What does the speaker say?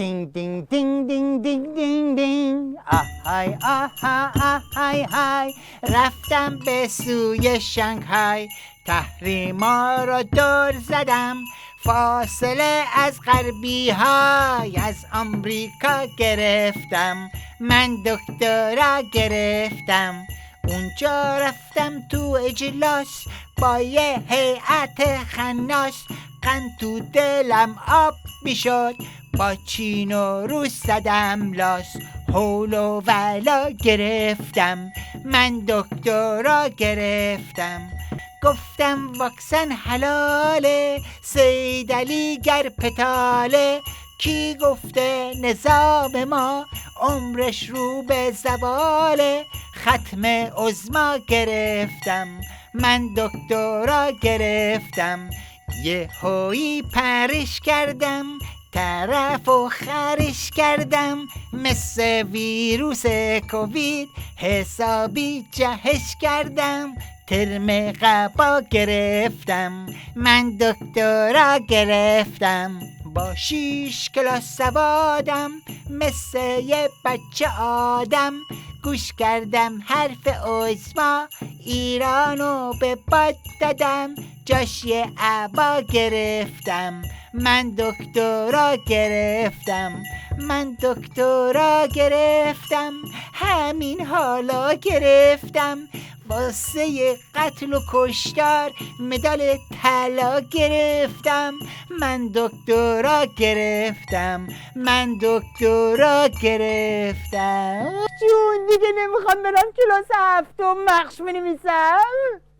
دینگ دینگ دینگ دینگ دینگ دینگ دینگ آهای آهای آهای رفتم به سوی شانگهای تحریما را دور زدم فاصله از غربی های از آمریکا گرفتم من دکترا گرفتم اونجا رفتم تو اجلاس با یه هیئت خناس قند تو دلم آب میشد با چین و روس زدم لاس حول و ولا گرفتم من دکترا گرفتم گفتم واکسن حلاله صیدلی گر پتاله کی گفته نظام ما عمرش رو به زواله ختم عظما گرفتم من دکترا گرفتم یه هویی پرش کردم طرف و خرش کردم مثل ویروس کووید حسابی جهش کردم ترم قبا گرفتم من دکترا گرفتم با 6 کلاس سوادم مثل یه بچه آدم گوش کردم حرف عظما ایرانو به باد دادم جاش یه عبا گرفتم من دکترا گرفتم من دکترا گرفتم همین حالا گرفتم واسه قتل و کشتار مدال طلا گرفتم من دکترا گرفتم من دکترا گرفتم جون دیگه نمیخوام برم کلاس هفتم نقش بنویسم